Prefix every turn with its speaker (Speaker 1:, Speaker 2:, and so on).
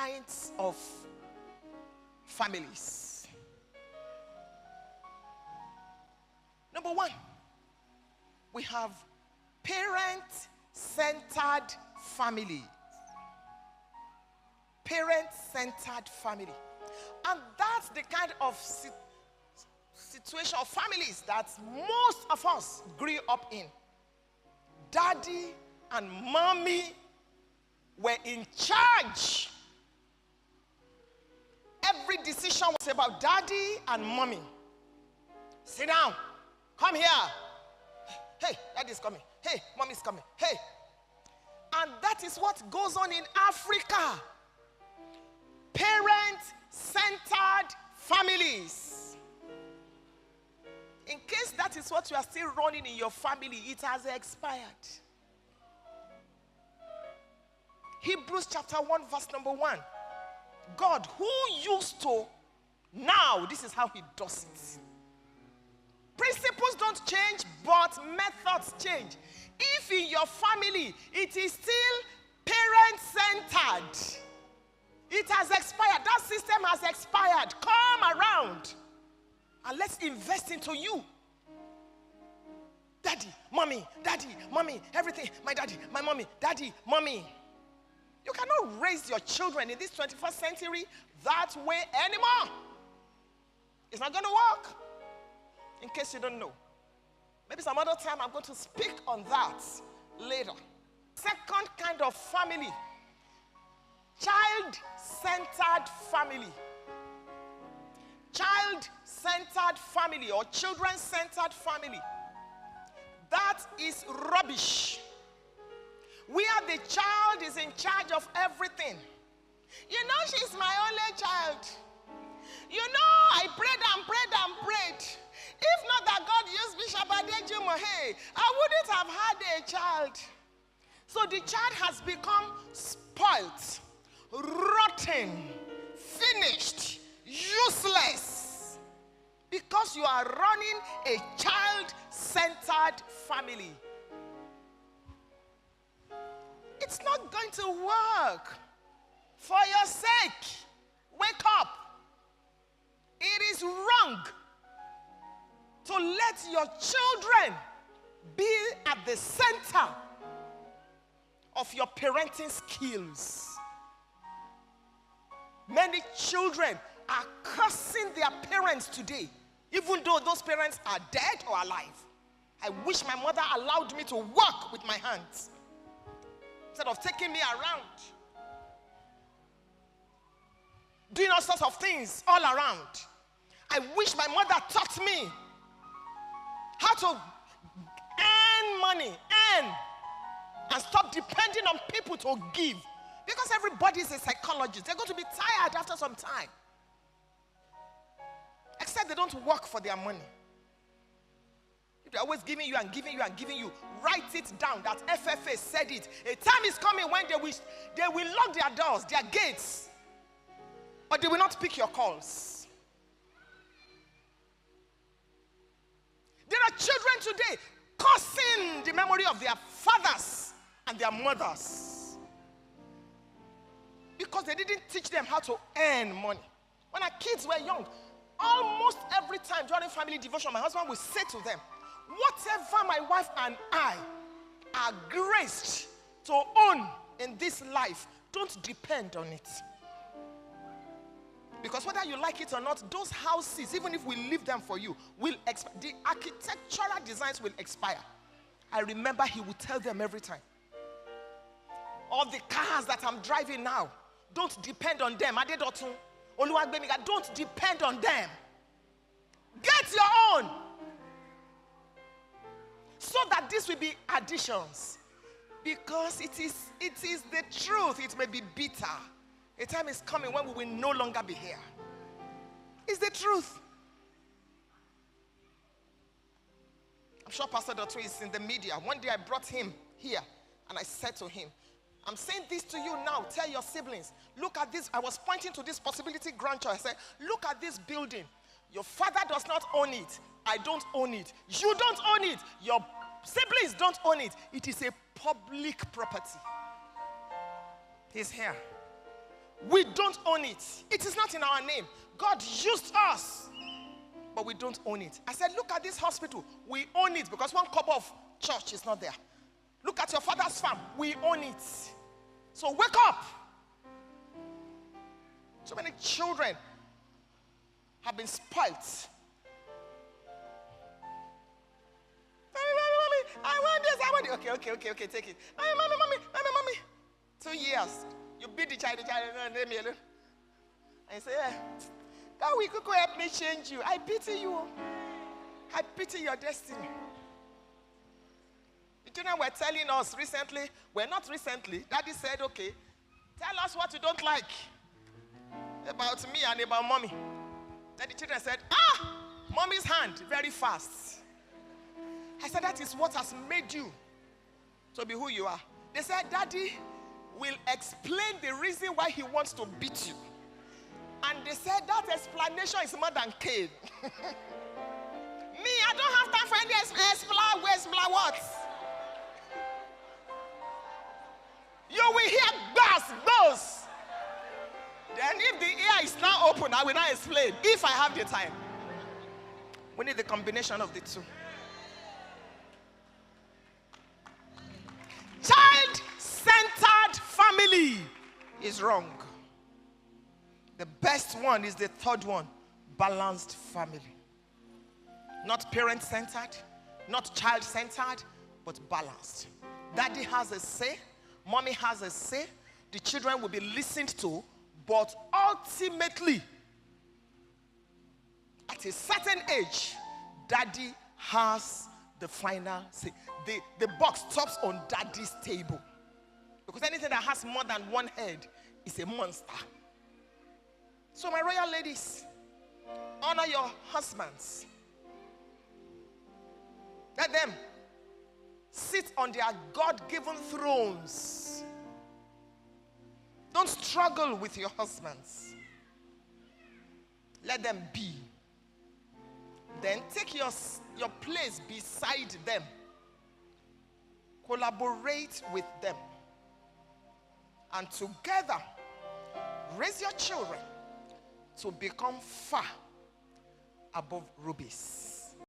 Speaker 1: kinds of families. Number one, we have parent-centered family. Parent-centered family. And that's the kind of situation of families that most of us grew up in. Daddy and mommy were in charge. Every decision was about daddy and mommy. Sit down. Come here. Hey, daddy's coming. Hey, mommy's coming. Hey. And that is what goes on in Africa. Parent-centered families. In case that is what you are still running in your family, it has expired. Hebrews chapter 1 verse number 1. God, who used to, now this is how he does it. Principles don't change, but methods change. If in your family it is still parent-centered, it has expired. That system has expired. Come around and let's invest into you. Daddy, mommy, everything. My daddy, my mommy, daddy, mommy. You cannot raise your children in this 21st century that way anymore. It's not going to work. In case you don't know. Maybe some other time I'm going to speak on that later. Second kind of family. Child-centered family. Child-centered family or children-centered family. That is rubbish. Where the child is in charge of everything. You know, she's my only child. You know, I prayed and prayed and prayed. If not that God used Bishop Adejumo, hey, I wouldn't have had a child. So the child has become spoilt, rotten, finished, useless. Because you are running a child-centered family. It's not going to work. For your sake, wake up. It is wrong to let your children be at the center of your parenting skills. Many children are cursing their parents today, even though those parents are dead or alive. I wish my mother allowed me to work with my hands instead of taking me around, doing all sorts of things all around. I wish my mother taught me how to earn money, and stop depending on people to give. Because everybody is a psychologist. They're going to be tired after some time. Except they don't work for their money. If they're always giving you and giving you and giving you, write it down that FFA said it. A time is coming when they will lock their doors, their gates, but they will not pick your calls. There are children today cursing the memory of their fathers and their mothers because they didn't teach them how to earn money. When our kids were young, almost every time during family devotion, my husband would say to them, whatever my wife and I are graced to own in this life, don't depend on it. Because whether you like it or not, those houses, even if we leave them for you, will expire. The architectural designs will expire. I remember he would tell them every time. All the cars that I'm driving now, don't depend on them. Don't depend on them. Get your own. So that this will be additions. Because it is the truth. It may be bitter. A time is coming when we will no longer be here. It's the truth. I'm sure Pastor Dotto is in the media. One day I brought him here and I said to him, I'm saying this to you now. Tell your siblings. Look at this. I was pointing to this possibility grandchild. I said, look at this building. Your father does not own it. I don't own it. You don't own it. Your siblings don't own it. It is a public property. He's here. We don't own it. It is not in our name. God used us, but we don't own it. I said, look at this hospital. We own it because one cup of church is not there. Look at your father's farm. We own it. So wake up. So many children have been spoilt. Mommy, I want this, I want it. Okay, take it. Mommy. 2 years. You beat the child, no, leave me alone. And you say, God, we could help me change you. I pity you. I pity your destiny. The children were telling us recently, well, not recently, Daddy said, okay, tell us what you don't like about me and about mommy. Then the children said, mommy's hand, very fast. I said, that is what has made you to be who you are. They said, Daddy will explain the reason why he wants to beat you. And they said, that explanation is more than Cain. Me, I don't have time for any explain what? You will hear buzz. Then if the ear is now open, I will not explain. If I have the time. We need the combination of the two. Child-centered family is wrong. The best one is the third one, balanced family. Not parent-centered, not child-centered, but balanced. Daddy has a say, mommy has a say, the children will be listened to, but ultimately, at a certain age, daddy has the final say. The box stops on daddy's table. Because anything that has more than one head is a monster. So my royal ladies, honor your husbands. Let them sit on their God-given thrones. Don't struggle with your husbands. Let them be. Then take your place beside them. Collaborate with them. And together, raise your children to become far above rubies.